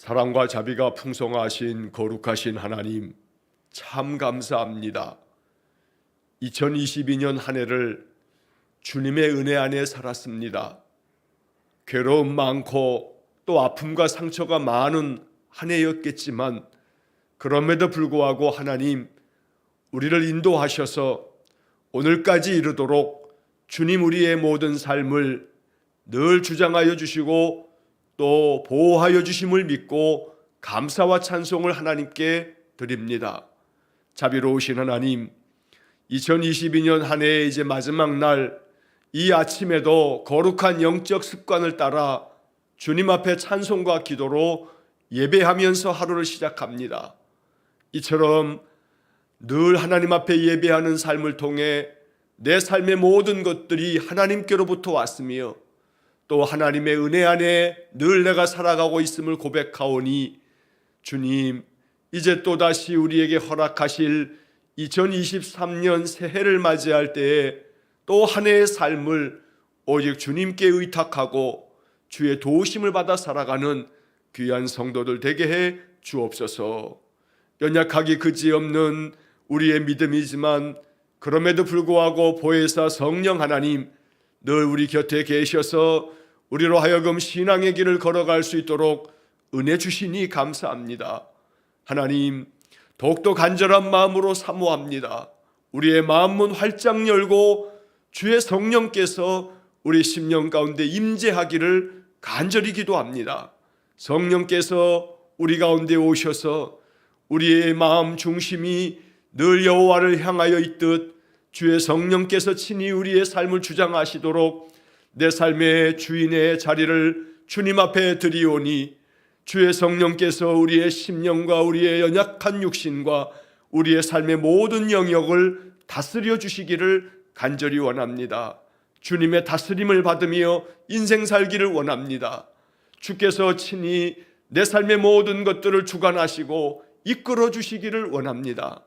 사랑과 자비가 풍성하신 거룩하신 하나님, 참 감사합니다. 2022년 한 해를 주님의 은혜 안에 살았습니다. 괴로움 많고 또 아픔과 상처가 많은 한 해였겠지만 그럼에도 불구하고 하나님, 우리를 인도하셔서 오늘까지 이르도록 주님 우리의 모든 삶을 늘 주장하여 주시고 또 보호하여 주심을 믿고 감사와 찬송을 하나님께 드립니다. 자비로우신 하나님, 2022년 한 해의 이제 마지막 날, 이 아침에도 거룩한 영적 습관을 따라 주님 앞에 찬송과 기도로 예배하면서 하루를 시작합니다. 이처럼 늘 하나님 앞에 예배하는 삶을 통해 내 삶의 모든 것들이 하나님께로부터 왔으며 또 하나님의 은혜 안에 늘 내가 살아가고 있음을 고백하오니, 주님, 이제 또다시 우리에게 허락하실 2023년 새해를 맞이할 때에 또 한 해의 삶을 오직 주님께 의탁하고 주의 도우심을 받아 살아가는 귀한 성도들 되게 해 주옵소서. 연약하기 그지없는 우리의 믿음이지만 그럼에도 불구하고 보혜사 성령 하나님, 늘 우리 곁에 계셔서 우리로 하여금 신앙의 길을 걸어갈 수 있도록 은혜 주시니 감사합니다. 하나님, 더욱더 간절한 마음으로 사모합니다. 우리의 마음문 활짝 열고 주의 성령께서 우리 심령 가운데 임재하기를 간절히 기도합니다. 성령께서 우리 가운데 오셔서 우리의 마음 중심이 늘 여호와를 향하여 있듯 주의 성령께서 친히 우리의 삶을 주장하시도록 내 삶의 주인의 자리를 주님 앞에 드리오니, 주의 성령께서 우리의 심령과 우리의 연약한 육신과 우리의 삶의 모든 영역을 다스려 주시기를 간절히 원합니다. 주님의 다스림을 받으며 인생 살기를 원합니다. 주께서 친히 내 삶의 모든 것들을 주관하시고 이끌어 주시기를 원합니다.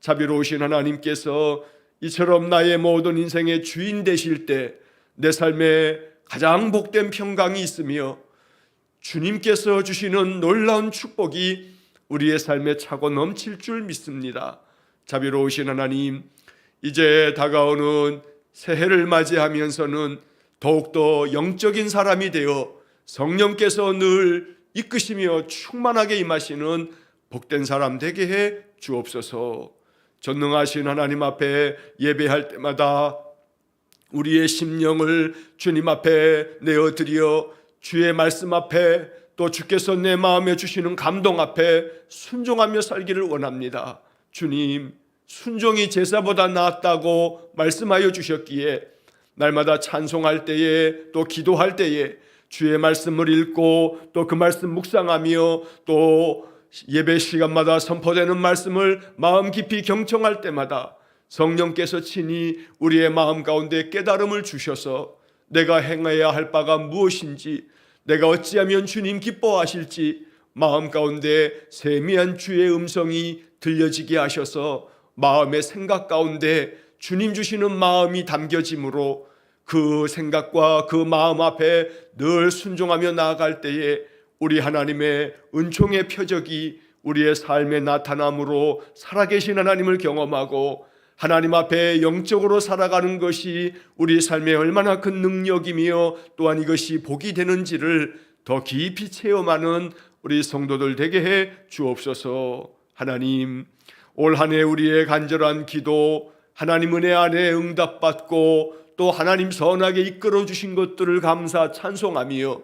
자비로우신 하나님께서 이처럼 나의 모든 인생의 주인 되실 때 내 삶에 가장 복된 평강이 있으며 주님께서 주시는 놀라운 축복이 우리의 삶에 차고 넘칠 줄 믿습니다. 자비로우신 하나님, 이제 다가오는 새해를 맞이하면서는 더욱더 영적인 사람이 되어 성령께서 늘 이끄시며 충만하게 임하시는 복된 사람 되게 해 주옵소서. 전능하신 하나님 앞에 예배할 때마다 우리의 심령을 주님 앞에 내어드려 주의 말씀 앞에 또 주께서 내 마음에 주시는 감동 앞에 순종하며 살기를 원합니다. 주님, 순종이 제사보다 낫다고 말씀하여 주셨기에 날마다 찬송할 때에 또 기도할 때에 주의 말씀을 읽고 또 그 말씀 묵상하며 또 예배 시간마다 선포되는 말씀을 마음 깊이 경청할 때마다 성령께서 친히 우리의 마음 가운데 깨달음을 주셔서 내가 행해야 할 바가 무엇인지, 내가 어찌하면 주님 기뻐하실지 마음 가운데 세미한 주의 음성이 들려지게 하셔서 마음의 생각 가운데 주님 주시는 마음이 담겨짐으로 그 생각과 그 마음 앞에 늘 순종하며 나아갈 때에 우리 하나님의 은총의 표적이 우리의 삶에 나타남으로 살아계신 하나님을 경험하고 하나님 앞에 영적으로 살아가는 것이 우리 삶에 얼마나 큰 능력이며 또한 이것이 복이 되는지를 더 깊이 체험하는 우리 성도들 되게 해 주옵소서. 하나님, 올 한 해 우리의 간절한 기도 하나님 은혜 안에 응답받고 또 하나님 선하게 이끌어 주신 것들을 감사 찬송하며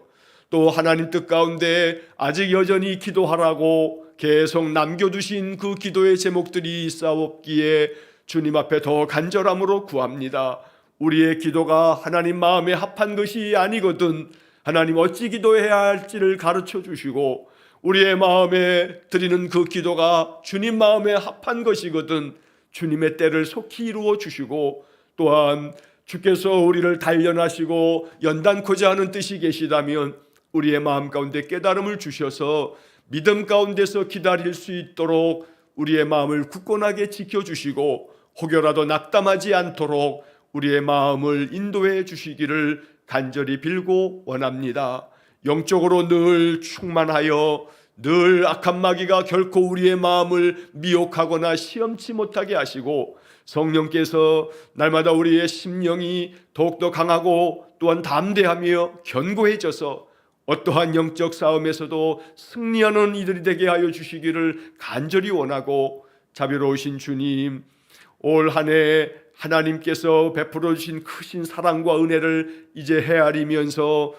또 하나님 뜻 가운데 아직 여전히 기도하라고 계속 남겨두신 그 기도의 제목들이 있사옵기에 주님 앞에 더 간절함으로 구합니다. 우리의 기도가 하나님 마음에 합한 것이 아니거든 하나님 어찌 기도해야 할지를 가르쳐 주시고, 우리의 마음에 드리는 그 기도가 주님 마음에 합한 것이거든 주님의 때를 속히 이루어 주시고, 또한 주께서 우리를 단련하시고 연단코자 하는 뜻이 계시다면 우리의 마음 가운데 깨달음을 주셔서 믿음 가운데서 기다릴 수 있도록 우리의 마음을 굳건하게 지켜주시고 혹여라도 낙담하지 않도록 우리의 마음을 인도해 주시기를 간절히 빌고 원합니다. 영적으로 늘 충만하여 늘 악한 마귀가 결코 우리의 마음을 미혹하거나 시험치 못하게 하시고 성령께서 날마다 우리의 심령이 더욱더 강하고 또한 담대하며 견고해져서 어떠한 영적 싸움에서도 승리하는 이들이 되게 하여 주시기를 간절히 원하고, 자비로우신 주님, 올 한 해 하나님께서 베풀어 주신 크신 사랑과 은혜를 이제 헤아리면서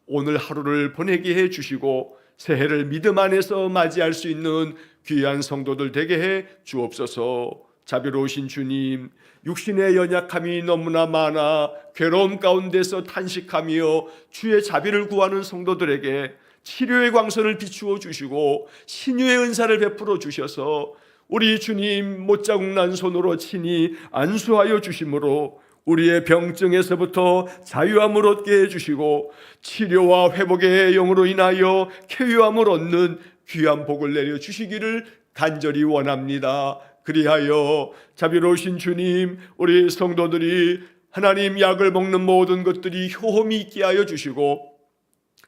오늘 하루를 보내게 해 주시고 새해를 믿음 안에서 맞이할 수 있는 귀한 성도들 되게 해 주옵소서. 자비로우신 주님, 육신의 연약함이 너무나 많아 괴로움 가운데서 탄식하며 주의 자비를 구하는 성도들에게 치료의 광선을 비추어 주시고 신유의 은사를 베풀어 주셔서 우리 주님 못자국 난 손으로 친히 안수하여 주심으로 우리의 병증에서부터 자유함을 얻게 해주시고 치료와 회복의 영으로 인하여 쾌유함을 얻는 귀한 복을 내려주시기를 간절히 원합니다. 그리하여 자비로우신 주님, 우리 성도들이 하나님 약을 먹는 모든 것들이 효험이 있게 하여 주시고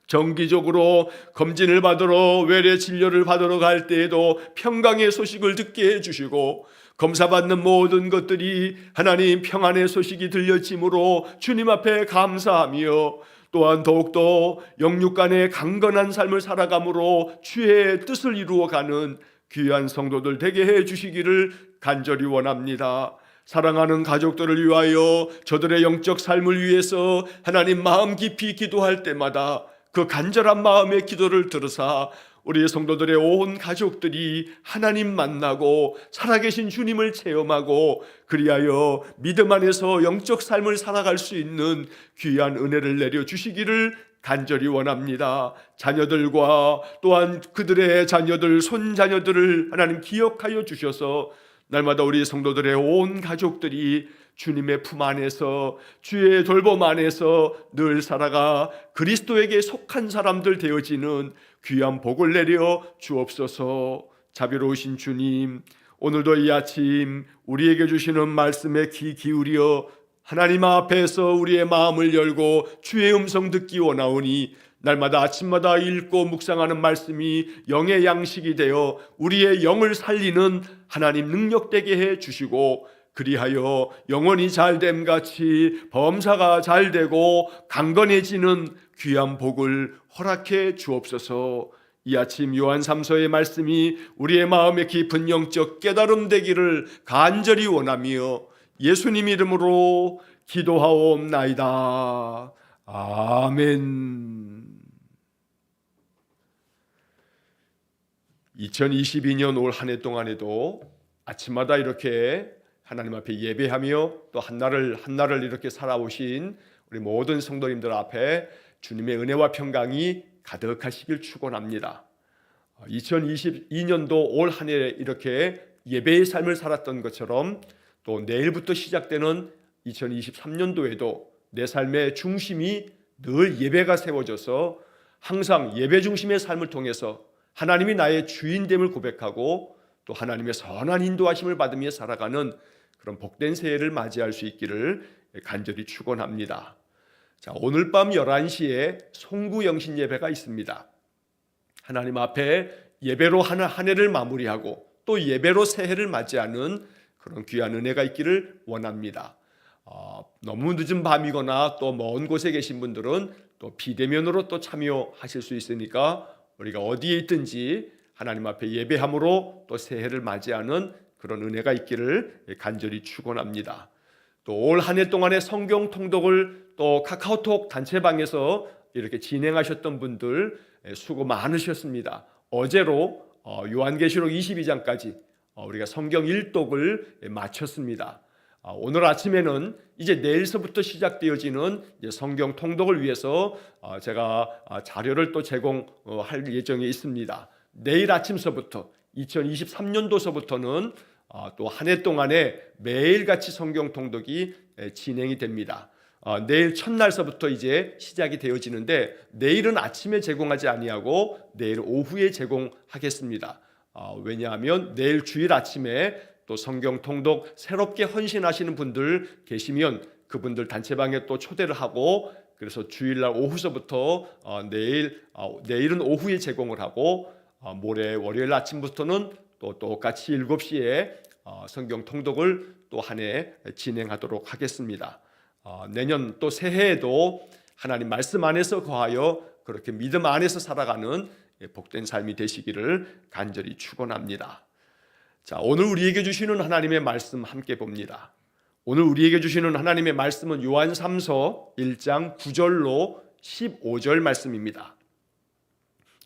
정기적으로 검진을 받으러 외래 진료를 받으러 갈 때에도 평강의 소식을 듣게 해주시고 검사받는 모든 것들이 하나님 평안의 소식이 들려짐으로 주님 앞에 감사하며 또한 더욱더 영육 간의 강건한 삶을 살아감으로 주의 뜻을 이루어가는 귀한 성도들 되게 해주시기를 간절히 원합니다. 사랑하는 가족들을 위하여 저들의 영적 삶을 위해서 하나님 마음 깊이 기도할 때마다 그 간절한 마음의 기도를 들으사 우리 성도들의 온 가족들이 하나님 만나고 살아계신 주님을 체험하고 그리하여 믿음 안에서 영적 삶을 살아갈 수 있는 귀한 은혜를 내려주시기를 간절히 원합니다. 자녀들과 또한 그들의 자녀들, 손자녀들을 하나님 기억하여 주셔서 날마다 우리 성도들의 온 가족들이 주님의 품 안에서 주의 돌봄 안에서 늘 살아가 그리스도에게 속한 사람들 되어지는 귀한 복을 내려 주옵소서. 자비로우신 주님, 오늘도 이 아침 우리에게 주시는 말씀에 귀 기울여 하나님 앞에서 우리의 마음을 열고 주의 음성 듣기 원하오니 날마다 아침마다 읽고 묵상하는 말씀이 영의 양식이 되어 우리의 영을 살리는 하나님 능력되게 해 주시고 그리하여 영혼이 잘됨 같이 범사가 잘되고 강건해지는 귀한 복을 허락해 주옵소서. 이 아침 요한 3서의 말씀이 우리의 마음에 깊은 영적 깨달음 되기를 간절히 원하며 예수님 이름으로 기도하옵나이다. 아멘. 2022년 올 한 해 동안에도 아침마다 이렇게 하나님 앞에 예배하며 또 한날을 이렇게 살아오신 우리 모든 성도님들 앞에 주님의 은혜와 평강이 가득하시길 축원합니다. 2022년도 올 한 해 이렇게 예배의 삶을 살았던 것처럼 또 내일부터 시작되는 2023년도에도 내 삶의 중심이 늘 예배가 세워져서 항상 예배 중심의 삶을 통해서 하나님이 나의 주인됨을 고백하고 또 하나님의 선한 인도하심을 받으며 살아가는 그런 복된 새해를 맞이할 수 있기를 간절히 축원합니다. 자, 오늘 밤 11시에 송구 영신 예배가 있습니다. 하나님 앞에 예배로 한 해를 마무리하고 또 예배로 새해를 맞이하는 그런 귀한 은혜가 있기를 원합니다. 너무 늦은 밤이거나 또 먼 곳에 계신 분들은 또 비대면으로 또 참여하실 수 있으니까 우리가 어디에 있든지 하나님 앞에 예배함으로 또 새해를 맞이하는 그런 은혜가 있기를 간절히 축원합니다. 또 올 한 해 동안의 성경 통독을 또 카카오톡 단체방에서 이렇게 진행하셨던 분들 수고 많으셨습니다. 어제로 요한계시록 22장까지 우리가 성경 일독을 마쳤습니다. 오늘 아침에는 이제 내일서부터 시작되어지는 성경 통독을 위해서 제가 자료를 또 제공할 예정에 있습니다. 내일 아침서부터 2023년도서부터는 또 한 해 동안에 매일같이 성경 통독이 진행이 됩니다. 내일 첫날서부터 이제 시작이 되어지는데 내일은 아침에 제공하지 아니하고 내일 오후에 제공하겠습니다. 왜냐하면 내일 주일 아침에 또 성경 통독 새롭게 헌신하시는 분들 계시면 그분들 단체방에 또 초대를 하고 그래서 주일날 오후서부터 내일은 오후에 제공을 하고 모레 월요일 아침부터는 또 똑같이 7시에 성경 통독을 또 한 해 진행하도록 하겠습니다. 내년 또 새해에도 하나님 말씀 안에서 거하여 그렇게 믿음 안에서 살아가는 복된 삶이 되시기를 간절히 축원합니다. 자, 오늘 우리에게 주시는 하나님의 말씀 함께 봅니다. 오늘 우리에게 주시는 하나님의 말씀은 요한 3서 1장 9절로 15절 말씀입니다.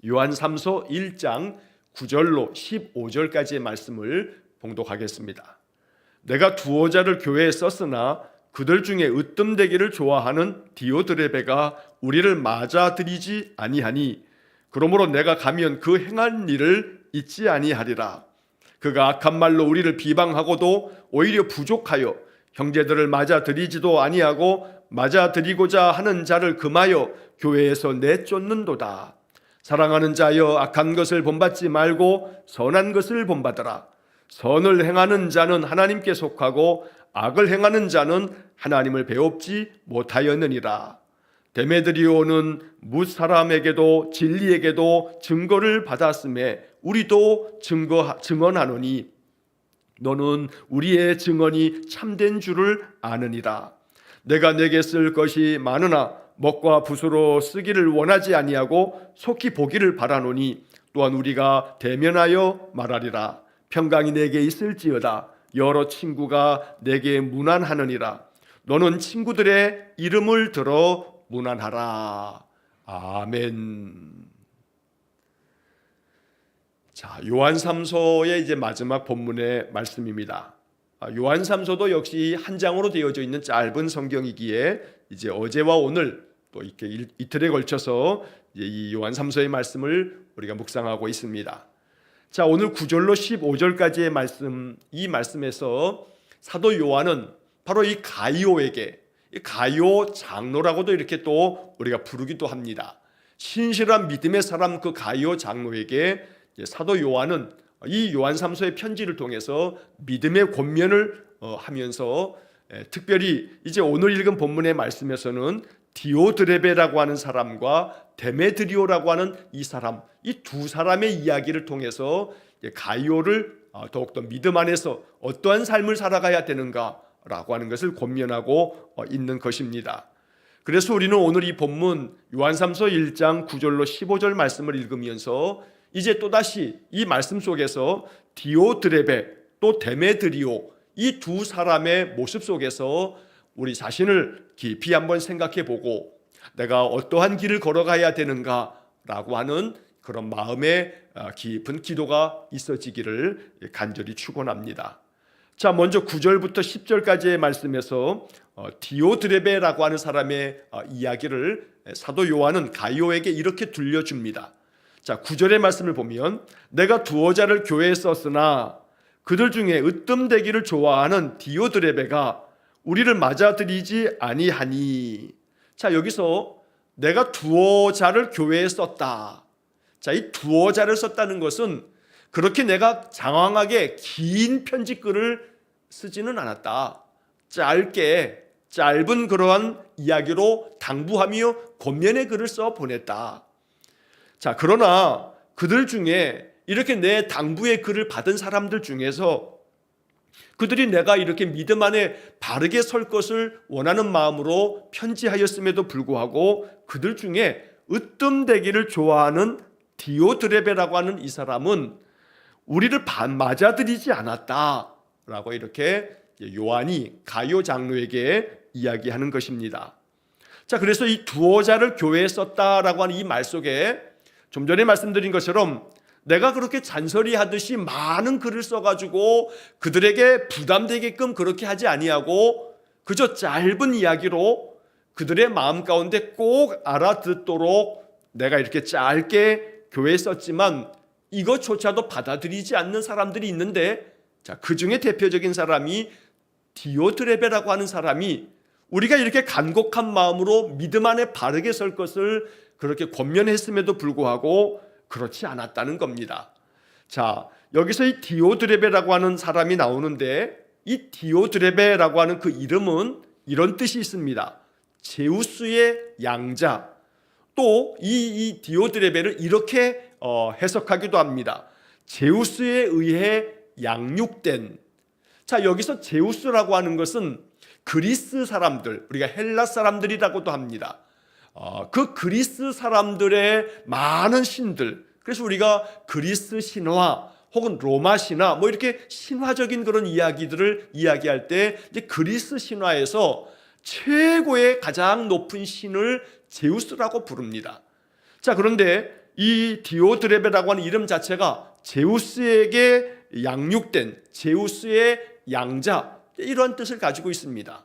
요한 3서 1장 9절로 15절까지의 말씀을 봉독하겠습니다. 내가 두어 자를 교회에 썼으나 그들 중에 으뜸되기를 좋아하는 디오드레베가 우리를 맞아들이지 아니하니 그러므로 내가 가면 그 행한 일을 잊지 아니하리라. 그가 악한 말로 우리를 비방하고도 오히려 부족하여 형제들을 맞아들이지도 아니하고 맞아들이고자 하는 자를 금하여 교회에서 내쫓는도다. 사랑하는 자여 악한 것을 본받지 말고 선한 것을 본받으라. 선을 행하는 자는 하나님께 속하고 악을 행하는 자는 하나님을 배웁지 못하였느니라. 데메드리오는 뭇 사람에게도 진리에게도 증거를 받았음에 우리도 증언하노니 너는 우리의 증언이 참된 줄을 아느니라. 내가 내게 쓸 것이 많으나 먹과 붓으로 쓰기를 원하지 아니하고 속히 보기를 바라노니 또한 우리가 대면하여 말하리라. 평강이 내게 있을지어다. 여러 친구가 내게 문안하느니라. 너는 친구들의 이름을 들어 문안하라. 아멘. 자, 요한 3서의 이제 마지막 본문의 말씀입니다. 요한 3서도 역시 한 장으로 되어져 있는 짧은 성경이기에 이제 어제와 오늘 또 이렇게 이틀에 걸쳐서 이제 이 요한 3서의 말씀을 우리가 묵상하고 있습니다. 자, 오늘 9절로 15절까지의 말씀, 이 말씀에서 사도 요한은 바로 이 가이오에게, 이 가이오 장로라고도 이렇게 또 우리가 부르기도 합니다. 신실한 믿음의 사람 그 가이오 장로에게 사도 요한은 이 요한 3서의 편지를 통해서 믿음의 권면을 하면서 특별히 이제 오늘 읽은 본문의 말씀에서는 디오드레베라고 하는 사람과 데메드리오라고 하는 이 사람, 이 두 사람의 이야기를 통해서 가이오를 더욱더 믿음 안에서 어떠한 삶을 살아가야 되는가라고 하는 것을 권면하고 있는 것입니다. 그래서 우리는 오늘 이 본문 요한 3서 1장 9절로 15절 말씀을 읽으면서 이제 또다시 이 말씀 속에서 디오드레베 또 데메드리오 이 두 사람의 모습 속에서 우리 자신을 깊이 한번 생각해 보고 내가 어떠한 길을 걸어가야 되는가라고 하는 그런 마음의 깊은 기도가 있어지기를 간절히 축원합니다. 자, 먼저 9절부터 10절까지의 말씀에서 디오드레베라고 하는 사람의 이야기를 사도 요한은 가이오에게 이렇게 들려줍니다. 자, 9절의 말씀을 보면 내가 두어 자를 교회에 썼으나 그들 중에 으뜸되기를 좋아하는 디오드레베가 우리를 맞아들이지 아니하니. 자, 여기서 내가 두어 자를 교회에 썼다. 자, 이 두어 자를 썼다는 것은 그렇게 내가 장황하게 긴 편지글을 쓰지는 않았다. 짧은 그러한 이야기로 당부하며 권면의 글을 써 보냈다. 자, 그러나 그들 중에 이렇게 내 당부의 글을 받은 사람들 중에서 그들이 내가 이렇게 믿음 안에 바르게 설 것을 원하는 마음으로 편지하였음에도 불구하고 그들 중에 으뜸되기를 좋아하는 디오드레베라고 하는 이 사람은 우리를 맞아들이지 않았다라고 이렇게 요한이 가이오 장로에게 이야기하는 것입니다. 자, 그래서 이 두어 자를 교회에 썼다라고 하는 이 말 속에 좀 전에 말씀드린 것처럼 내가 그렇게 잔소리하듯이 많은 글을 써가지고 그들에게 부담되게끔 그렇게 하지 아니하고 그저 짧은 이야기로 그들의 마음 가운데 꼭 알아듣도록 내가 이렇게 짧게 교회에 썼지만 이것조차도 받아들이지 않는 사람들이 있는데, 자, 그 중에 대표적인 사람이 디오드레베라고 하는 사람이 우리가 이렇게 간곡한 마음으로 믿음 안에 바르게 설 것을 그렇게 권면했음에도 불구하고 그렇지 않았다는 겁니다. 자, 여기서 이 디오드레베라고 하는 사람이 나오는데 이 디오드레베라고 하는 그 이름은 이런 뜻이 있습니다. 제우스의 양자. 또 이 디오드레베를 이렇게 해석하기도 합니다. 제우스에 의해 양육된. 자, 여기서 제우스라고 하는 것은 그리스 사람들, 우리가 헬라 사람들이라고도 합니다. 그 그리스 사람들의 많은 신들, 그래서 우리가 그리스 신화 혹은 로마 신화 뭐 이렇게 신화적인 그런 이야기들을 이야기할 때 이제 그리스 신화에서 최고의 가장 높은 신을 제우스라고 부릅니다. 자, 그런데 이 디오드레베라고 하는 이름 자체가 제우스에게 양육된 제우스의 양자, 이런 뜻을 가지고 있습니다.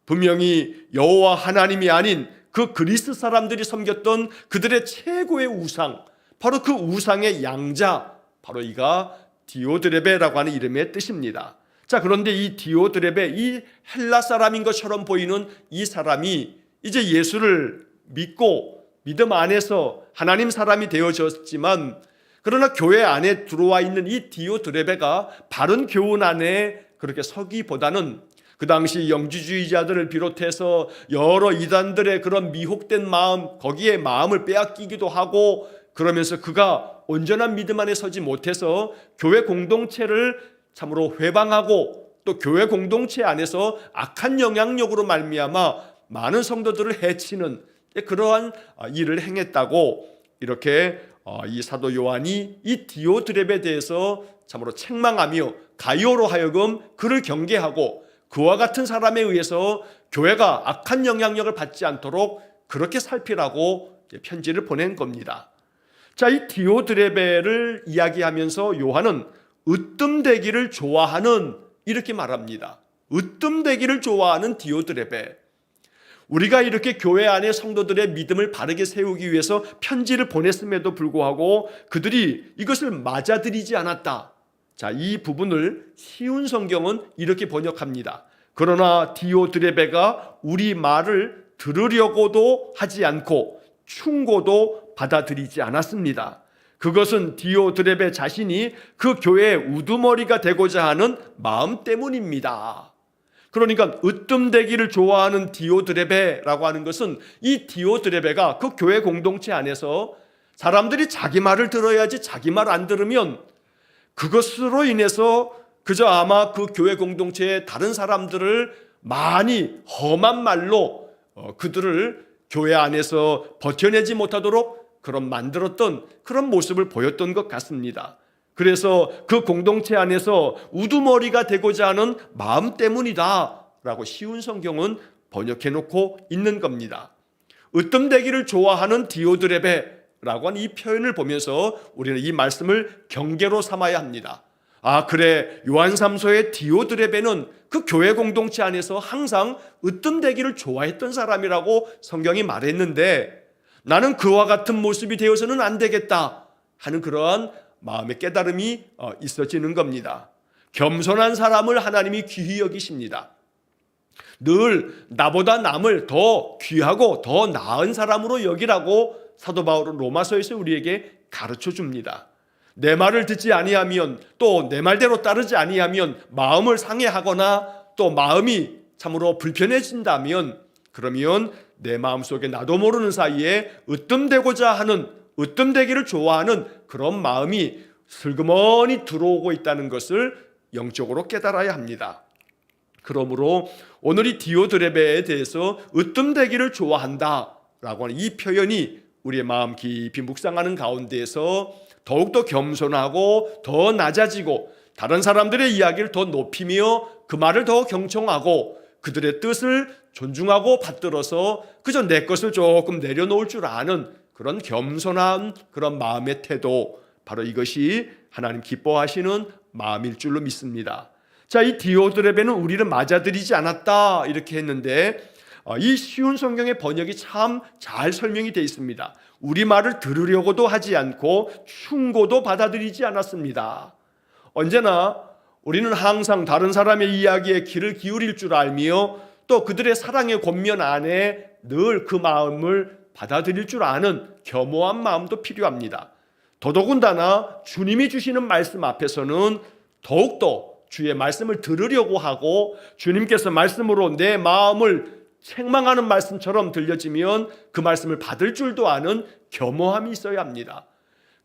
분명히 여호와 하나님이 아닌 그 그리스 사람들이 섬겼던 그들의 최고의 우상, 바로 그 우상의 양자, 바로 이가 디오드레베라고 하는 이름의 뜻입니다. 자, 그런데 이 디오드레베, 이 헬라 사람인 것처럼 보이는 이 사람이 이제 예수를 믿고 믿음 안에서 하나님 사람이 되어졌지만, 그러나 교회 안에 들어와 있는 이 디오드레베가 바른 교훈 안에 그렇게 서기보다는 그 당시 영지주의자들을 비롯해서 여러 이단들의 그런 미혹된 마음, 거기에 마음을 빼앗기기도 하고, 그러면서 그가 온전한 믿음 안에 서지 못해서 교회 공동체를 참으로 회방하고 또 교회 공동체 안에서 악한 영향력으로 말미암아 많은 성도들을 해치는 그러한 일을 행했다고, 이렇게 이 사도 요한이 이 디오드레베에 대해서 참으로 책망하며 가이오로 하여금 그를 경계하고 그와 같은 사람에 의해서 교회가 악한 영향력을 받지 않도록 그렇게 살피라고 편지를 보낸 겁니다. 자, 이 디오드레베를 이야기하면서 요한은 으뜸되기를 좋아하는, 이렇게 말합니다. 으뜸되기를 좋아하는 디오드레베. 우리가 이렇게 교회 안에 성도들의 믿음을 바르게 세우기 위해서 편지를 보냈음에도 불구하고 그들이 이것을 맞아들이지 않았다. 자, 이 부분을 쉬운 성경은 이렇게 번역합니다. 그러나 디오드레베가 우리 말을 들으려고도 하지 않고 충고도 받아들이지 않았습니다. 그것은 디오드레베 자신이 그 교회의 우두머리가 되고자 하는 마음 때문입니다. 그러니까 으뜸되기를 좋아하는 디오드레베라고 하는 것은 이 디오드레베가 그 교회 공동체 안에서 사람들이 자기 말을 들어야지 자기 말 안 들으면 그것으로 인해서 그저 아마 그 교회 공동체의 다른 사람들을 많이 험한 말로 그들을 교회 안에서 버텨내지 못하도록 그런 만들었던 그런 모습을 보였던 것 같습니다. 그래서 그 공동체 안에서 우두머리가 되고자 하는 마음 때문이다 라고 쉬운 성경은 번역해 놓고 있는 겁니다. 으뜸되기를 좋아하는 디오드레베라고 하는 이 표현을 보면서 우리는 이 말씀을 경계로 삼아야 합니다. 아, 그래, 요한삼서의 디오드레베는 그 교회 공동체 안에서 항상 으뜸되기를 좋아했던 사람이라고 성경이 말했는데 나는 그와 같은 모습이 되어서는 안 되겠다 하는 그러한 마음의 깨달음이 있어지는 겁니다. 겸손한 사람을 하나님이 귀히 여기십니다. 늘 나보다 남을 더 귀하고 더 나은 사람으로 여기라고 사도 바울은 로마서에서 우리에게 가르쳐 줍니다. 내 말을 듣지 아니하면, 또 내 말대로 따르지 아니하면 마음을 상해하거나 또 마음이 참으로 불편해진다면, 그러면 내 마음속에 나도 모르는 사이에 으뜸되고자 하는, 으뜸되기를 좋아하는 그런 마음이 슬그머니 들어오고 있다는 것을 영적으로 깨달아야 합니다. 그러므로 오늘 이 디오드레베에 대해서 으뜸되기를 좋아한다라고 하는 이 표현이 우리의 마음 깊이 묵상하는 가운데에서 더욱더 겸손하고 더 낮아지고 다른 사람들의 이야기를 더 높이며 그 말을 더 경청하고 그들의 뜻을 존중하고 받들어서 그저 내 것을 조금 내려놓을 줄 아는 그런 겸손한 그런 마음의 태도, 바로 이것이 하나님 기뻐하시는 마음일 줄로 믿습니다. 자, 이 디오드레베는 우리를 맞아들이지 않았다 이렇게 했는데 이 쉬운 성경의 번역이 참 잘 설명이 되어 있습니다. 우리 말을 들으려고도 하지 않고 충고도 받아들이지 않았습니다. 언제나 우리는 항상 다른 사람의 이야기에 귀를 기울일 줄 알며 또 그들의 사랑의 권면 안에 늘 그 마음을 받아들일 줄 아는 겸허한 마음도 필요합니다. 더더군다나 주님이 주시는 말씀 앞에서는 더욱더 주의 말씀을 들으려고 하고 주님께서 말씀으로 내 마음을 책망하는 말씀처럼 들려지면 그 말씀을 받을 줄도 아는 겸허함이 있어야 합니다.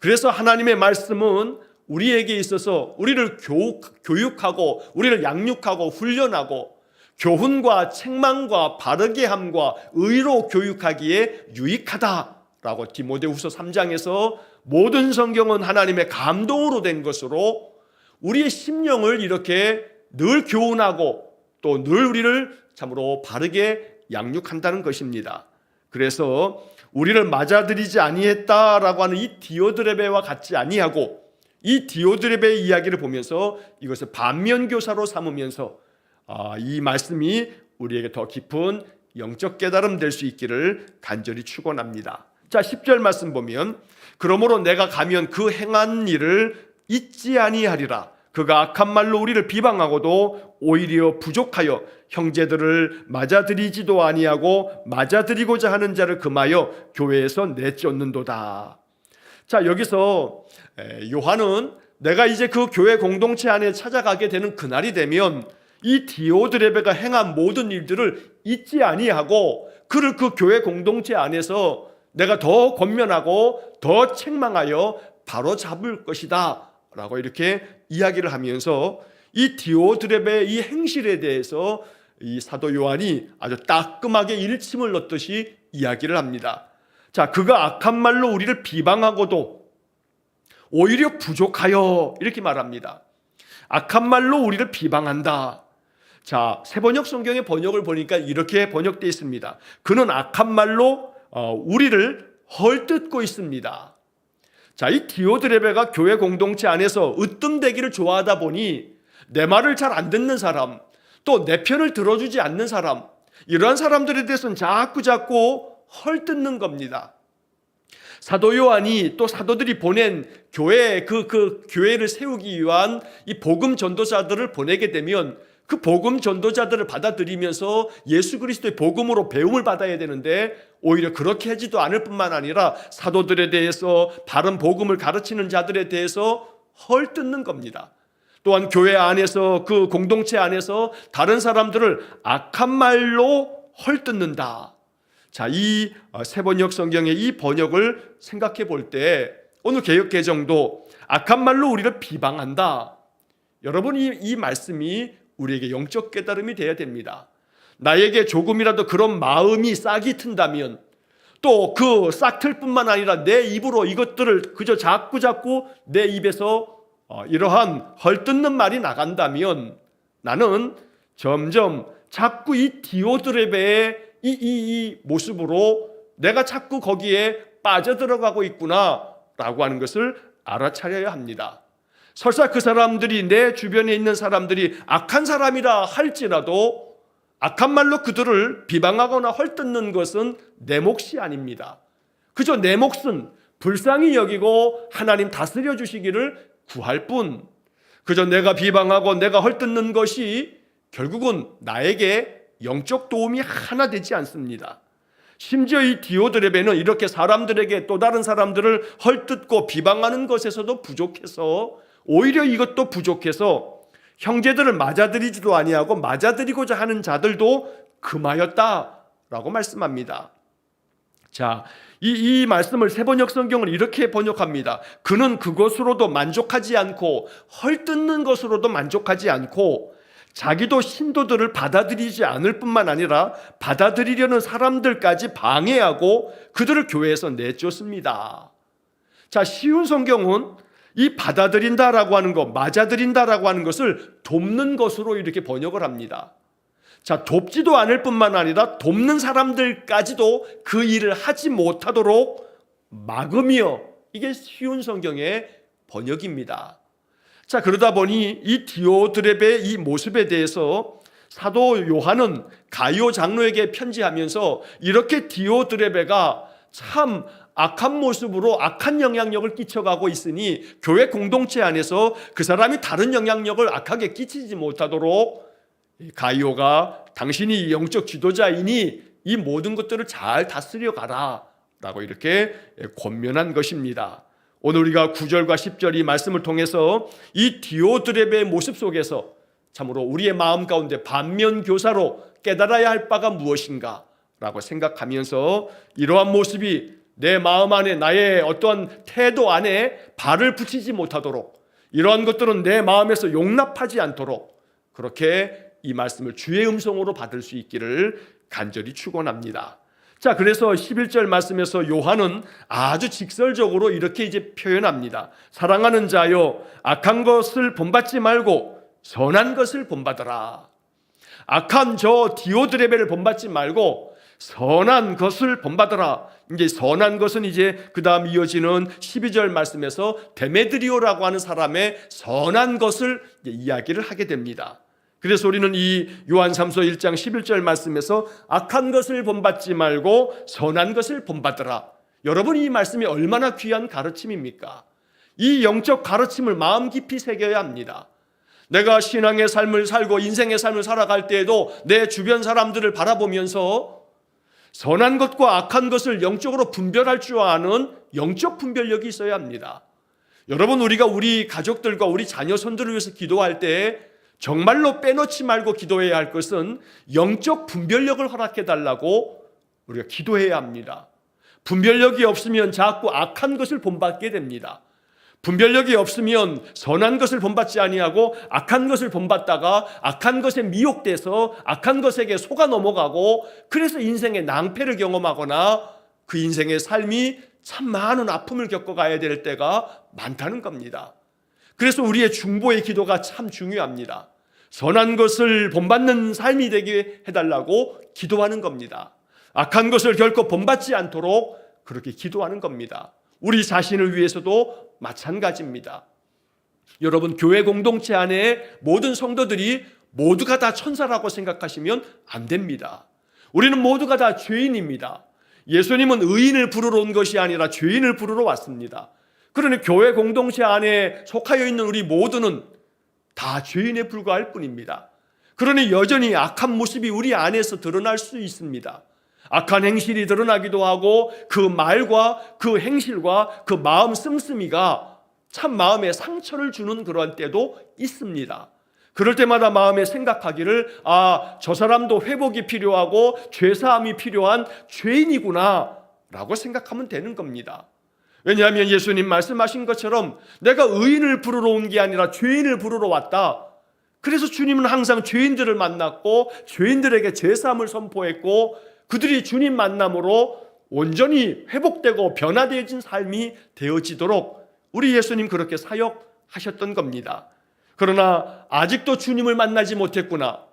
그래서 하나님의 말씀은 우리에게 있어서 우리를 교육하고 우리를 양육하고 훈련하고 교훈과 책망과 바르게 함과 의로 교육하기에 유익하다라고 디모데후서 3장에서 모든 성경은 하나님의 감동으로 된 것으로 우리의 심령을 이렇게 늘 교훈하고 또 늘 우리를 참으로 바르게 양육한다는 것입니다. 그래서 우리를 맞아들이지 아니했다라고 하는 이 디오드레베와 같지 아니하고 이 디오드레베의 이야기를 보면서 이것을 반면교사로 삼으면서 이 말씀이 우리에게 더 깊은 영적 깨달음 될 수 있기를 간절히 축원합니다. 자, 10절 말씀 보면 그러므로 내가 가면 그 행한 일을 잊지 아니하리라. 그가 악한 말로 우리를 비방하고도 오히려 부족하여 형제들을 맞아들이지도 아니하고 맞아들이고자 하는 자를 금하여 교회에서 내쫓는도다. 자, 여기서 요한은 내가 이제 그 교회 공동체 안에 찾아가게 되는 그날이 되면 이 디오드레베가 행한 모든 일들을 잊지 아니하고 그를 그 교회 공동체 안에서 내가 더 권면하고 더 책망하여 바로 잡을 것이다 라고 이렇게 이야기를 하면서 이 디오드레베의 이 행실에 대해서 이 사도 요한이 아주 따끔하게 일침을 넣듯이 이야기를 합니다. 자, 그가 악한 말로 우리를 비방하고도 오히려 부족하여 이렇게 말합니다. 악한 말로 우리를 비방한다. 자, 새번역 성경의 번역을 보니까 이렇게 번역되어 있습니다. 그는 악한 말로 우리를 헐뜯고 있습니다. 자, 이 디오드레베가 교회 공동체 안에서 으뜸되기를 좋아하다 보니 내 말을 잘 안 듣는 사람, 또 내 편을 들어주지 않는 사람, 이러한 사람들에 대해서는 자꾸 헐뜯는 겁니다. 사도 요한이 또 사도들이 보낸 교회 그 교회를 세우기 위한 이 복음 전도자들을 보내게 되면 그 복음 전도자들을 받아들이면서 예수 그리스도의 복음으로 배움을 받아야 되는데 오히려 그렇게 하지도 않을 뿐만 아니라 사도들에 대해서 바른 복음을 가르치는 자들에 대해서 헐뜯는 겁니다. 또한 교회 안에서 그 공동체 안에서 다른 사람들을 악한 말로 헐뜯는다. 자, 이 새번역 성경의 이 번역을 생각해 볼 때 오늘 개역개정도 악한 말로 우리를 비방한다. 여러분, 이 말씀이 우리에게 영적 깨달음이 되어야 됩니다. 나에게 조금이라도 그런 마음이 싹이 튼다면 또 그 싹틀 뿐만 아니라 내 입으로 이것들을 그저 자꾸 내 입에서 이러한 헐뜯는 말이 나간다면 나는 점점 자꾸 이 디오드레베의 이 모습으로 내가 자꾸 거기에 빠져들어가고 있구나라고 하는 것을 알아차려야 합니다. 설사 그 사람들이 내 주변에 있는 사람들이 악한 사람이라 할지라도 악한 말로 그들을 비방하거나 헐뜯는 것은 내 몫이 아닙니다. 그저 내 몫은 불쌍히 여기고 하나님 다스려 주시기를 구할 뿐, 그저 내가 비방하고 내가 헐뜯는 것이 결국은 나에게 영적 도움이 하나 되지 않습니다. 심지어 이 디오드레베는 이렇게 사람들에게 또 다른 사람들을 헐뜯고 비방하는 것에서도 부족해서 오히려 이것도 부족해서 형제들을 맞아들이지도 아니하고 맞아들이고자 하는 자들도 금하였다라고 말씀합니다. 자, 이 말씀을 새번역 성경을 이렇게 번역합니다. 그는 그것으로도 만족하지 않고 헐뜯는 것으로도 만족하지 않고 자기도 신도들을 받아들이지 않을 뿐만 아니라 받아들이려는 사람들까지 방해하고 그들을 교회에서 내쫓습니다. 자, 쉬운 성경은 이 받아들인다라고 하는 것, 맞아들인다라고 하는 것을 돕는 것으로 이렇게 번역을 합니다. 자, 돕지도 않을 뿐만 아니라 돕는 사람들까지도 그 일을 하지 못하도록 막으며, 이게 쉬운 성경의 번역입니다. 자, 그러다 보니 이 디오드레베의 이 모습에 대해서 사도 요한은 가이오 장로에게 편지하면서 이렇게 디오드레베가 참 악한 모습으로 악한 영향력을 끼쳐가고 있으니 교회 공동체 안에서 그 사람이 다른 영향력을 악하게 끼치지 못하도록 가이오가 당신이 영적 지도자이니 이 모든 것들을 잘 다스려 가라 라고 이렇게 권면한 것입니다. 오늘 우리가 9절과 10절 이 말씀을 통해서 이 디오드레베의 모습 속에서 참으로 우리의 마음 가운데 반면교사로 깨달아야 할 바가 무엇인가 라고 생각하면서 이러한 모습이 내 마음 안에 나의 어떠한 태도 안에 발을 붙이지 못하도록, 이러한 것들은 내 마음에서 용납하지 않도록 그렇게 이 말씀을 주의 음성으로 받을 수 있기를 간절히 축원합니다. 자, 그래서 11절 말씀에서 요한은 아주 직설적으로 이렇게 이제 표현합니다. 사랑하는 자여, 악한 것을 본받지 말고 선한 것을 본받으라. 악한 저 디오드레벨을 본받지 말고 선한 것을 본받으라. 이제 선한 것은 이제 그 다음 이어지는 12절 말씀에서 데메드리오라고 하는 사람의 선한 것을 이야기를 하게 됩니다. 그래서 우리는 이 요한삼서 1장 11절 말씀에서 악한 것을 본받지 말고 선한 것을 본받으라. 여러분, 이 말씀이 얼마나 귀한 가르침입니까? 이 영적 가르침을 마음 깊이 새겨야 합니다. 내가 신앙의 삶을 살고 인생의 삶을 살아갈 때에도 내 주변 사람들을 바라보면서 선한 것과 악한 것을 영적으로 분별할 줄 아는 영적 분별력이 있어야 합니다. 여러분, 우리가 우리 가족들과 우리 자녀 손들을 위해서 기도할 때 정말로 빼놓지 말고 기도해야 할 것은 영적 분별력을 허락해 달라고 우리가 기도해야 합니다. 분별력이 없으면 자꾸 악한 것을 본받게 됩니다. 분별력이 없으면 선한 것을 본받지 아니하고 악한 것을 본받다가 악한 것에 미혹돼서 악한 것에게 속아 넘어가고, 그래서 인생의 낭패를 경험하거나 그 인생의 삶이 참 많은 아픔을 겪어가야 될 때가 많다는 겁니다. 그래서 우리의 중보의 기도가 참 중요합니다. 선한 것을 본받는 삶이 되게 해달라고 기도하는 겁니다. 악한 것을 결코 본받지 않도록 그렇게 기도하는 겁니다. 우리 자신을 위해서도 마찬가지입니다. 여러분, 교회 공동체 안에 모든 성도들이 모두가 다 천사라고 생각하시면 안 됩니다. 우리는 모두가 다 죄인입니다. 예수님은 의인을 부르러 온 것이 아니라 죄인을 부르러 왔습니다. 그러니 교회 공동체 안에 속하여 있는 우리 모두는 다 죄인에 불과할 뿐입니다. 그러니 여전히 악한 모습이 우리 안에서 드러날 수 있습니다. 악한 행실이 드러나기도 하고 그 말과 그 행실과 그 마음 씀씀이가 참 마음에 상처를 주는 그런 때도 있습니다. 그럴 때마다 마음에 생각하기를, 저 사람도 회복이 필요하고 죄사함이 필요한 죄인이구나 라고 생각하면 되는 겁니다. 왜냐하면 예수님 말씀하신 것처럼 내가 의인을 부르러 온 게 아니라 죄인을 부르러 왔다. 그래서 주님은 항상 죄인들을 만났고 죄인들에게 죄사함을 선포했고, 그들이 주님 만남으로 온전히 회복되고 변화되어진 삶이 되어지도록 우리 예수님 그렇게 사역하셨던 겁니다. 그러나 아직도 주님을 만나지 못했구나.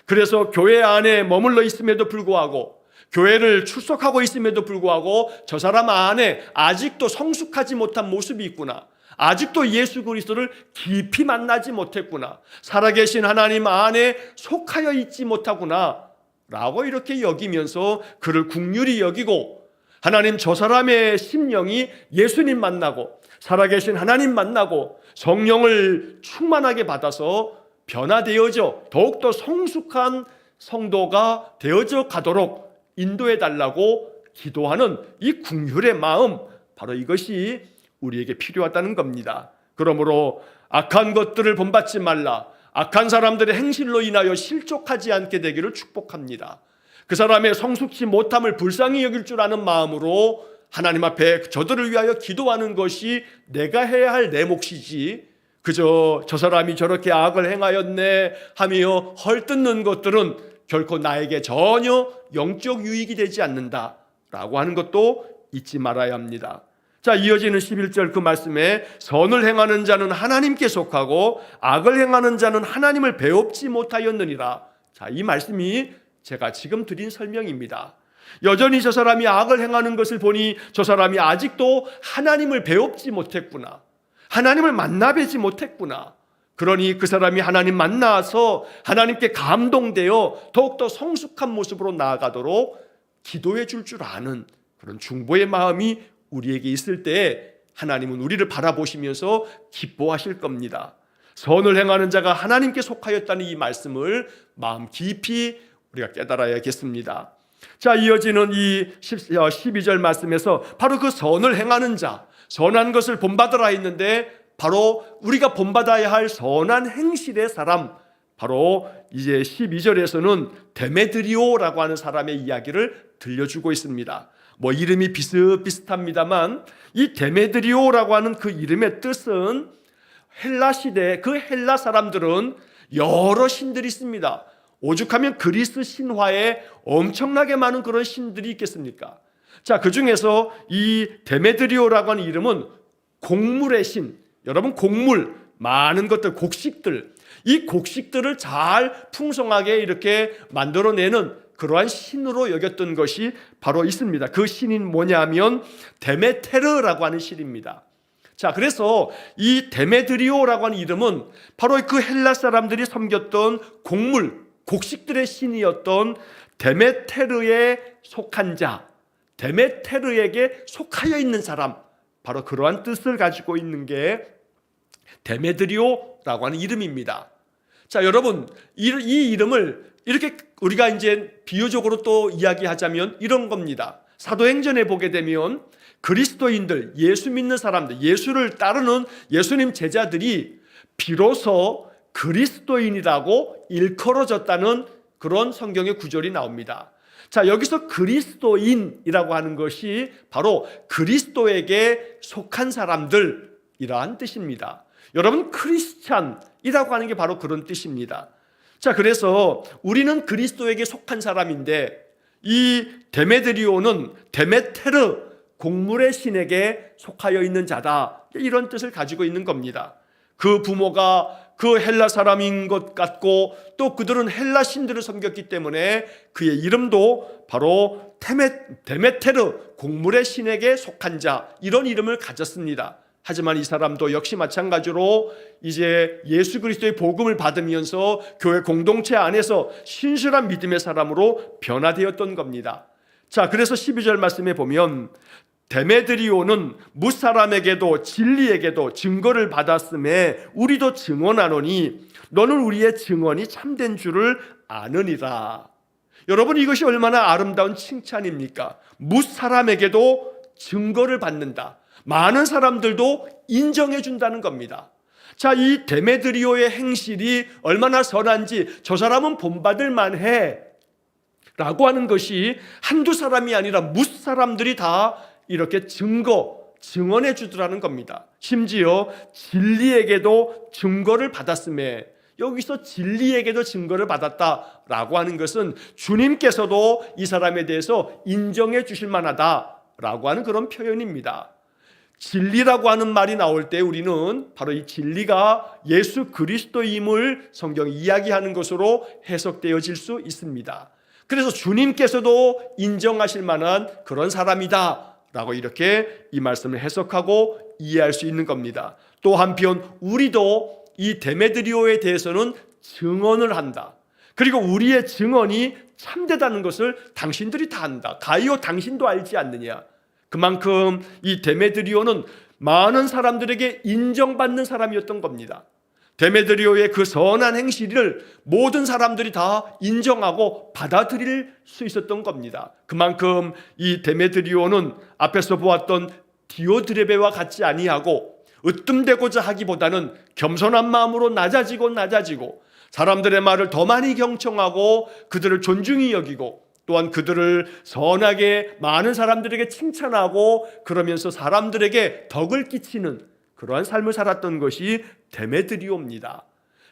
그래서 교회 안에 머물러 있음에도 불구하고, 교회를 출석하고 있음에도 불구하고 저 사람 안에 아직도 성숙하지 못한 모습이 있구나. 아직도 예수 그리스도를 깊이 만나지 못했구나. 살아계신 하나님 안에 속하여 있지 못하구나 라고 이렇게 여기면서 그를 긍휼히 여기고, 하나님, 저 사람의 심령이 예수님 만나고 살아계신 하나님 만나고 성령을 충만하게 받아서 변화되어져 더욱더 성숙한 성도가 되어져 가도록 인도해 달라고 기도하는 이 긍휼의 마음, 바로 이것이 우리에게 필요하다는 겁니다. 그러므로 악한 것들을 본받지 말라. 악한 사람들의 행실로 인하여 실족하지 않게 되기를 축복합니다. 그 사람의 성숙치 못함을 불쌍히 여길 줄 아는 마음으로 하나님 앞에 저들을 위하여 기도하는 것이 내가 해야 할 내 몫이지, 그저 저 사람이 저렇게 악을 행하였네 하며 헐뜯는 것들은 결코 나에게 전혀 영적 유익이 되지 않는다라고 하는 것도 잊지 말아야 합니다. 자, 이어지는 11절 그 말씀에 선을 행하는 자는 하나님께 속하고 악을 행하는 자는 하나님을 배웁지 못하였느니라. 자, 이 말씀이 제가 지금 드린 설명입니다. 여전히 저 사람이 악을 행하는 것을 보니 저 사람이 아직도 하나님을 배웁지 못했구나. 하나님을 만나뵈지 못했구나. 그러니 그 사람이 하나님 만나서 하나님께 감동되어 더욱더 성숙한 모습으로 나아가도록 기도해 줄 아는 그런 중보의 마음이 우리에게 있을 때 하나님은 우리를 바라보시면서 기뻐하실 겁니다. 선을 행하는 자가 하나님께 속하였다는 이 말씀을 마음 깊이 우리가 깨달아야겠습니다. 자, 이어지는 이 12절 말씀에서 바로 그 선을 행하는 자, 선한 것을 본받으라 했는데 바로 우리가 본받아야 할 선한 행실의 사람, 바로 이제 12절에서는 데메드리오라고 하는 사람의 이야기를 들려주고 있습니다. 뭐 이름이 비슷비슷합니다만 이 데메드리오라고 하는 그 이름의 뜻은 헬라 시대 그 헬라 사람들은 여러 신들이 있습니다. 오죽하면 그리스 신화에 엄청나게 많은 그런 신들이 있겠습니까? 자, 그 중에서 이 데메드리오라고 하는 이름은 곡물의 신. 여러분, 곡물, 많은 것들, 곡식들, 이 곡식들을 잘 풍성하게 이렇게 만들어내는 그러한 신으로 여겼던 것이 바로 있습니다. 그 신인 뭐냐면 데메테르라고 하는 신입니다. 자, 그래서 이 데메드리오라고 하는 이름은 바로 그 헬라 사람들이 섬겼던 곡물, 곡식들의 신이었던 데메테르에 속한 자, 데메테르에게 속하여 있는 사람, 바로 그러한 뜻을 가지고 있는 게 데메드리오라고 하는 이름입니다. 자, 여러분, 이 이름을 이렇게 우리가 이제 비유적으로 또 이야기하자면 이런 겁니다. 사도행전에 보게 되면 그리스도인들, 예수 믿는 사람들, 예수를 따르는 예수님 제자들이 비로소 그리스도인이라고 일컬어졌다는 그런 성경의 구절이 나옵니다. 자, 여기서 그리스도인이라고 하는 것이 바로 그리스도에게 속한 사람들이라는 뜻입니다. 여러분, 크리스찬이라고 하는 게 바로 그런 뜻입니다. 자, 그래서 우리는 그리스도에게 속한 사람인데 이 데메드리오는 데메테르, 곡물의 신에게 속하여 있는 자다, 이런 뜻을 가지고 있는 겁니다. 그 부모가 그 헬라 사람인 것 같고 또 그들은 헬라 신들을 섬겼기 때문에 그의 이름도 바로 데메테르, 곡물의 신에게 속한 자, 이런 이름을 가졌습니다. 하지만 이 사람도 역시 마찬가지로 이제 예수 그리스도의 복음을 받으면서 교회 공동체 안에서 신실한 믿음의 사람으로 변화되었던 겁니다. 자, 그래서 12절 말씀에 보면 데메드리오는 무사람에게도 진리에게도 증거를 받았음에 우리도 증언하노니 너는 우리의 증언이 참된 줄을 아느니라. 여러분, 이것이 얼마나 아름다운 칭찬입니까? 무사람에게도 증거를 받는다. 많은 사람들도 인정해 준다는 겁니다. 자, 이 데메드리오의 행실이 얼마나 선한지 저 사람은 본받을 만해 라고 하는 것이 한두 사람이 아니라 무사람들이 다 이렇게 증언해 주더라는 겁니다. 심지어 진리에게도 증거를 받았음에, 여기서 진리에게도 증거를 받았다라고 하는 것은 주님께서도 이 사람에 대해서 인정해 주실 만하다라고 하는 그런 표현입니다. 진리라고 하는 말이 나올 때 우리는 바로 이 진리가 예수 그리스도임을 성경이 이야기하는 것으로 해석되어질 수 있습니다. 그래서 주님께서도 인정하실 만한 그런 사람이다 라고 이렇게 이 말씀을 해석하고 이해할 수 있는 겁니다. 또 한편 우리도 이 데메드리오에 대해서는 증언을 한다. 그리고 우리의 증언이 참되다는 것을 당신들이 다 안다. 가이오, 당신도 알지 않느냐. 그만큼 이 데메드리오는 많은 사람들에게 인정받는 사람이었던 겁니다. 데메드리오의 그 선한 행실을 모든 사람들이 다 인정하고 받아들일 수 있었던 겁니다. 그만큼 이 데메드리오는 앞에서 보았던 디오드레베와 같지 아니하고 으뜸되고자 하기보다는 겸손한 마음으로 낮아지고 사람들의 말을 더 많이 경청하고 그들을 존중히 여기고 또한 그들을 선하게 많은 사람들에게 칭찬하고 그러면서 사람들에게 덕을 끼치는 그러한 삶을 살았던 것이 데메드리오입니다.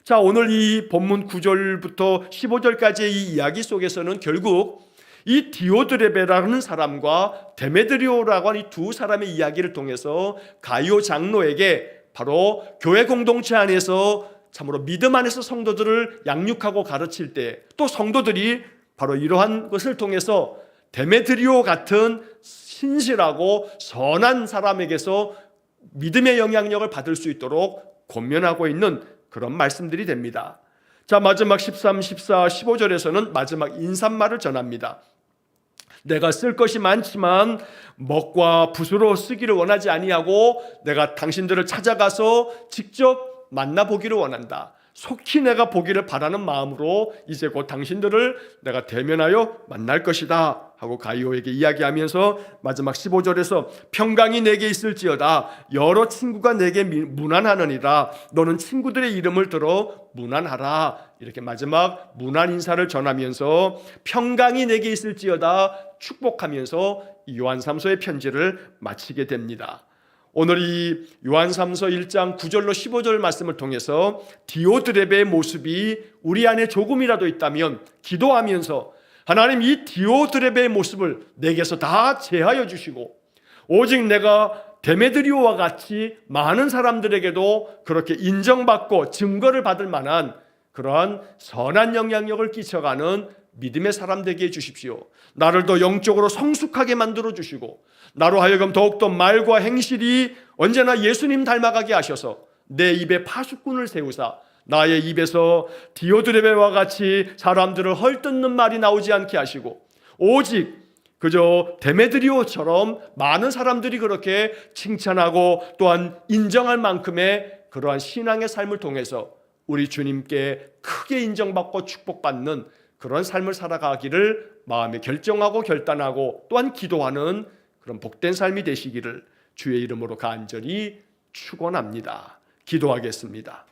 자, 오늘 이 본문 9절부터 15절까지의 이 이야기 속에서는 결국 이 디오드레베라는 사람과 데메드리오라고 하는 이 두 사람의 이야기를 통해서 가이오 장로에게 바로 교회 공동체 안에서 참으로 믿음 안에서 성도들을 양육하고 가르칠 때 또 성도들이 바로 이러한 것을 통해서 데메드리오 같은 신실하고 선한 사람에게서 믿음의 영향력을 받을 수 있도록 권면하고 있는 그런 말씀들이 됩니다. 자, 마지막 13, 14, 15절에서는 마지막 인사말을 전합니다. 내가 쓸 것이 많지만 먹과 붓으로 쓰기를 원하지 아니하고 내가 당신들을 찾아가서 직접 만나보기를 원한다. 속히 내가 보기를 바라는 마음으로 이제 곧 당신들을 내가 대면하여 만날 것이다 하고 가이오에게 이야기하면서 마지막 15절에서 평강이 내게 있을지어다 여러 친구가 내게 문안하느니라 너는 친구들의 이름을 들어 문안하라. 이렇게 마지막 문안 인사를 전하면서 평강이 내게 있을지어다 축복하면서 요한3서의 편지를 마치게 됩니다. 오늘 이 요한3서 1장 9절로 15절 말씀을 통해서 디오드레베의 모습이 우리 안에 조금이라도 있다면 기도하면서 하나님 이 디오드레베의 모습을 내게서 다 제하여 주시고 오직 내가 데메드리오와 같이 많은 사람들에게도 그렇게 인정받고 증거를 받을 만한 그러한 선한 영향력을 끼쳐가는 믿음의 사람 되게 해주십시오. 나를 더 영적으로 성숙하게 만들어 주시고 나로 하여금 더욱더 말과 행실이 언제나 예수님 닮아가게 하셔서 내 입에 파수꾼을 세우사 나의 입에서 디오드레베와 같이 사람들을 헐뜯는 말이 나오지 않게 하시고 오직 그저 데메드리오처럼 많은 사람들이 그렇게 칭찬하고 또한 인정할 만큼의 그러한 신앙의 삶을 통해서 우리 주님께 크게 인정받고 축복받는 그런 삶을 살아가기를 마음에 결정하고 결단하고 또한 기도하는 그런 복된 삶이 되시기를 주의 이름으로 간절히 축원합니다. 기도하겠습니다.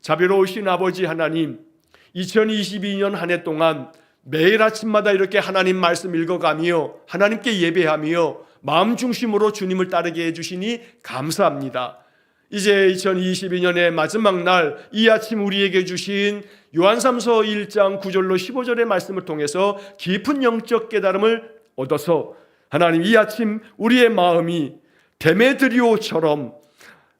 자비로우신 아버지 하나님, 2022년 한 해 동안 매일 아침마다 이렇게 하나님 말씀 읽어가며 하나님께 예배하며 마음 중심으로 주님을 따르게 해주시니 감사합니다. 이제 2022년의 마지막 날 이 아침 우리에게 주신 요한3서 1장 9절로 15절의 말씀을 통해서 깊은 영적 깨달음을 얻어서 하나님 이 아침 우리의 마음이 데메드리오처럼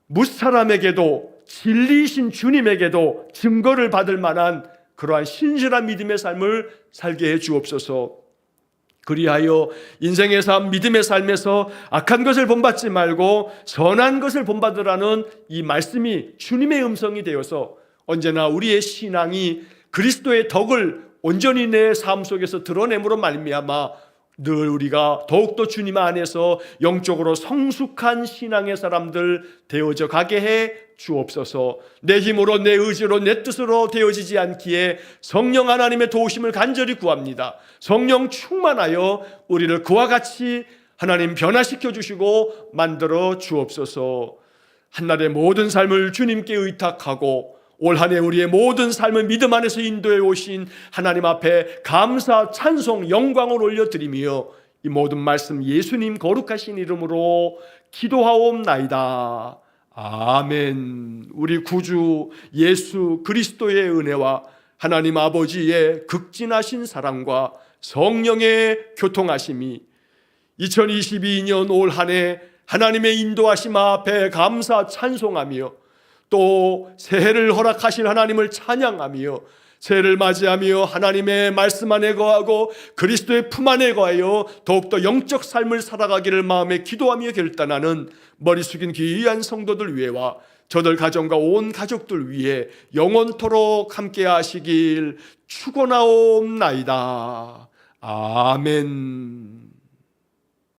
무사람에게도 진리이신 주님에게도 증거를 받을 만한 그러한 신실한 믿음의 삶을 살게 해 주옵소서. 그리하여 인생의 삶, 믿음의 삶에서 악한 것을 본받지 말고 선한 것을 본받으라는 이 말씀이 주님의 음성이 되어서 언제나 우리의 신앙이 그리스도의 덕을 온전히 내 삶 속에서 드러냄으로 말미암아 늘 우리가 더욱더 주님 안에서 영적으로 성숙한 신앙의 사람들 되어져 가게 해 주옵소서. 내 힘으로 내 의지로 내 뜻으로 되어지지 않기에 성령 하나님의 도우심을 간절히 구합니다. 성령 충만하여 우리를 그와 같이 하나님 변화시켜 주시고 만들어 주옵소서. 한날의 모든 삶을 주님께 의탁하고 올 한 해 우리의 모든 삶을 믿음 안에서 인도해 오신 하나님 앞에 감사, 찬송, 영광을 올려드리며 이 모든 말씀 예수님 거룩하신 이름으로 기도하옵나이다. 아멘. 우리 구주 예수 그리스도의 은혜와 하나님 아버지의 극진하신 사랑과 성령의 교통하심이 2022년 올 한 해 하나님의 인도하심 앞에 감사 찬송하며 또 새해를 허락하신 하나님을 찬양하며 새해를 맞이하며 하나님의 말씀 안에 거하고 그리스도의 품 안에 거하여 더욱더 영적 삶을 살아가기를 마음에 기도하며 결단하는 머리 숙인 귀한 성도들 위해와 저들 가정과 온 가족들 위해 영원토록 함께 하시길 축원하옵나이다. 아멘.